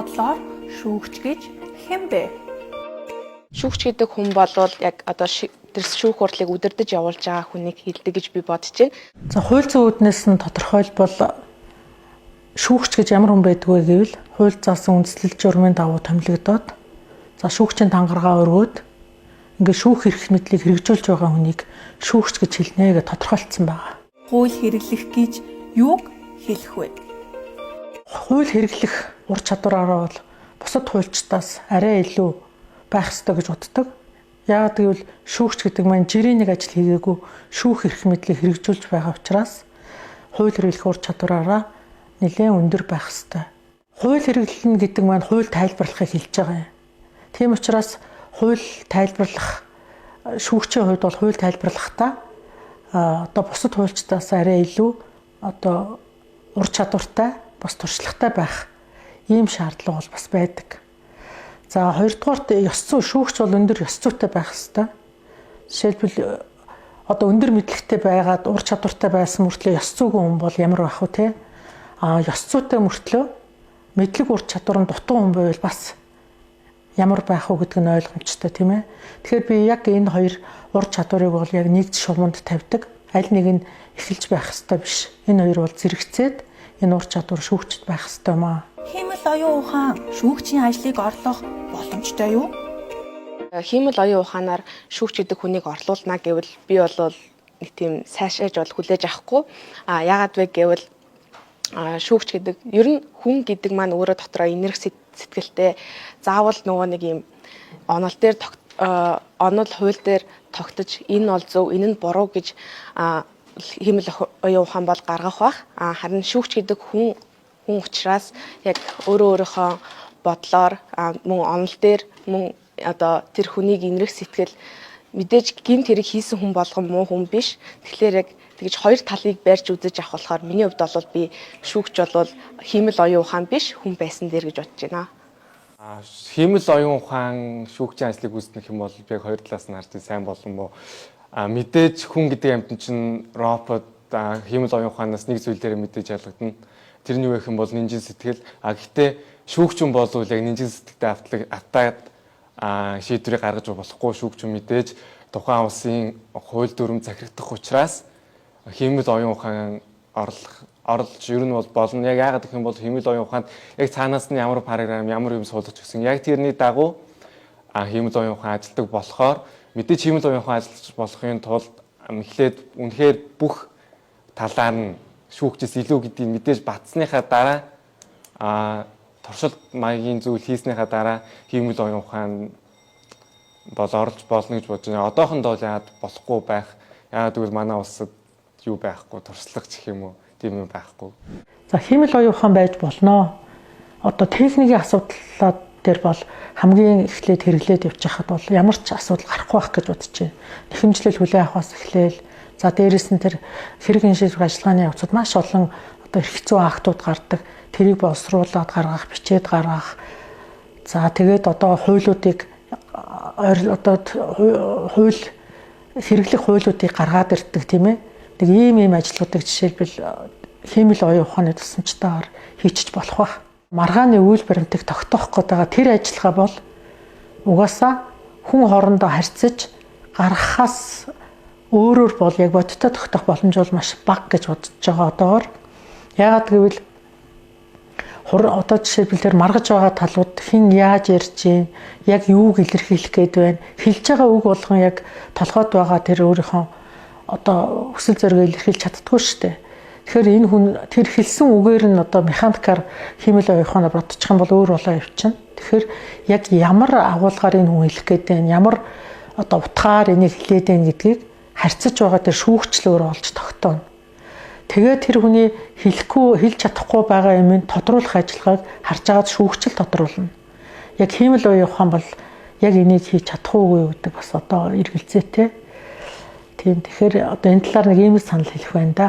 бодлоор шүүгч гэж хэн бэ? Шүүгч гэдэг хүн бол яг одоо тэр шүүх хурлыг удирдах явуулж байгаа хүнийг хэлдэг гэж би бодож байна. За хууль зүйн үүднээс нь тодорхойлбол шүүгч гэж ямар хүн байдаг вэ гэвэл хууль заасан үндэслэл журмын дагуу томилогдоод за шүүгчийн тангараа өргөөд ингээд шүүх эрх мэдлийг хэрэгжүүлж байгаа хүнийг шүүгч гэж хэлнэ гэж тодорхойлцсон байна. Хууль хэрэглэх гэж юуг хэлэх вэ? Хууль хэрэглэх ур чадвараараа бол бусад хуульчдаас арай илүү байх ёстой гэж боддог. Яагаад гэвэл шүүгч гэдэг маань жирийн нэг ажил хийгээгүй шүүх эрх мэдлийг хэрэгжүүлж байгаа учраас хууль хэрэглэх ур чадвараараа нэлээд өндөр байх ёстой. Хууль хэрэглэнэ гэдэг маань хууль тайлбарлахыг хэлж байгаа юм. Тийм учраас хууль тайлбарлах шүүгчийн хувьд бол хууль тайлбарлахдаа одоо бусад хуульчдаас арай илүү одоо ур чадвартай, бас туршлагатай байх ийм шаардлага бол бас байдаг. За хоёрдугаарт ёс зүй шүүгч бол өндөр ёс зүйтэй байх ёстой. Жишээлбэл одоо өндөр мэдлэгтэй байгаад ур чадвартай байсан мөртлөө ёс зүйгүй хүн бол ямар байх вэ те? Ёс зүйтэй мөртлөө мэдлэг ур чадвар нь дутуу хүн байвал бас ямар байх вэ гэдэг нь ойлгомжтой тийм ээ. Тэгэхээр би яг энэ хоёр ур чадварыг бол яг нэгд шулманд тавьдаг. Аль нэг нь эхэлж байх ёстой биш. Энэ хоёр бол зэрэгцээд энэ ур чадвар шүүгчд байх ёстой юм аа. Хиймэл оюун ухаан шүүгчийн ажлыг орлох боломжтой юу? Хиймэл оюун ухаанаар шүүгч гэдэг хүнийг орлуулна гэвэл би бол нэг тийм сайшааж бол хүлээж авахгүй. Яагаад вэ гэвэл шүүгч гэдэг ер нь хүн гэдэг маань өөрөө дотроо энерги сэтгэлтэй заавал нөгөө нэг юм онол хууль дээр тогтож энэ бол зөв энэ нь буруу гэж хиймэл оюун ухаан бол гаргах бах. Харин шүүгч гэдэг хүн учраас яг өөрийнхөө бодлоор мөн онол дээр мөн одоо тэр хүнийг энерги сэтгэл мэдээж гэмт хэрэг хийсэн хүн болгон муу хүн биш. Тэгэхээр яг тэгж хоёр талыг барьж үзэж авах болохоор миний хувьд бол би шүүгч бол хиймэл оюун ухаан биш хүн байсан дээр гэж бодож байна. Хиймэл оюун ухаан шүүгчийн ажлыг үүснэх юм бол би яг хоёр талаас нь харж сайн болон мó. Мэдээж хүн гэдэг амьтан чинь робот хиймэл оюун ухаанаас нэг зүйлээр мэдээж ялгадана. Тэр нь юу гэх юм бол нинжин сэтгэл. Гэхдээ шүүгчин болвол яг нинжин сэтгэлтэй автаад шийдвэрийг гаргаж болохгүй шүүгчин мэдээж тухайн улсын хууль дүрм захирагдах учраас хиймэл оюун ухаан орлож ер нь бол болно. Яг яагаад гэх юм бол хиймэл оюун ухаанд яг цаанаас нь ямар програм, ямар юм суулгаж өгсөн. Яг тэрний дагуу хиймэл оюун ухаан ажилдаг болохоор мэдээж хиймэл оюун ухаан ажиллаж болохын тулд эхлээд үнэхээр бүх талаар нь шүүгчээс илүү гэдгийг мэдээж батсныхаа дараа туршилт маягийн зүйл хийснийхаа дараа хиймэл оюун ухаан бол орж болно гэж бодож байна. Одоохондоо яагаад болохгүй байх? Яагаад гэвэл манай улсад юу байхгүй туршлагач гэх юм уу? Тийм юм байхгүй. За хиймэл оюун ухаан байж болно. Одоо техникийн асуудлууд дээр бол хамгийн эхлээд хэрэглээд явж байхад бол ямар ч асуудал гарахгүй байх гэж бодож байна. Нэхэмжлэл хүлээн авахаас эхлээл за дээрэс нь тэр хэрэг шийдвэр ажиллагааны явцад маш олон одоо хэрэгцүү актууд гардаг. Тэрийг боловсруулад гаргах, бичээд гаргах. За тэгээд одоо хуулиудыг одоо хууль хэрэглэх хуулиудыг гаргаад ирдэг тийм ээ. Нэг ийм ажлуудыг жишээлбэл хиймэл оюун ухааны тусламжтайгаар хийчих болох байх. Маргааны үйл баримтыг тогтоох гэдэг тэр ажиллагаа бол угаасаа хүн хоорондоо харьцаж гаргахаас өөрөөр бол яг бодиттой тогтоох боломж бол маш бага гэж бодож байгаа одоогоор. Яагаад гэвэл одоо жишээлбэл тэр маргаж байгаа талууд хэн яаж ярьж байна, яг юуг илэрхийлэх гээд байна, хэлж байгаа үг болгон яг толгойд байгаа тэр өөрийнхөө одоо хүсэл зоригоо илэрхийлж чаддаггүй шүү дээ. Тэгэхээр энэ хүн тэр хэлсэн үгээр нь одоо механикаар хиймэл оюун ухаанаар бодчих юм бол өөр болоо явчихна. Тэгэхээр яг ямар агуулгаар энэ хүн хэлэх гээд байна, ямар одоо утгаар энийг хэлээд байна гэдгийг харьцаж байгаа тэр шүүгчлөөр олж тогтооно. Тэгээд тэр хүний хэлж чадахгүй байгаа юм тодруулах ажиллагааг харж агаад шүүгчл тодруулна. Яг хиймэл оюун ухаан бол яг энийг хийж чадахгүй гэдэг бас одоо эргэлзээтэй. Тийм тэгэхээр одоо энэ талаар нэг ийм санал хэлэх байна да.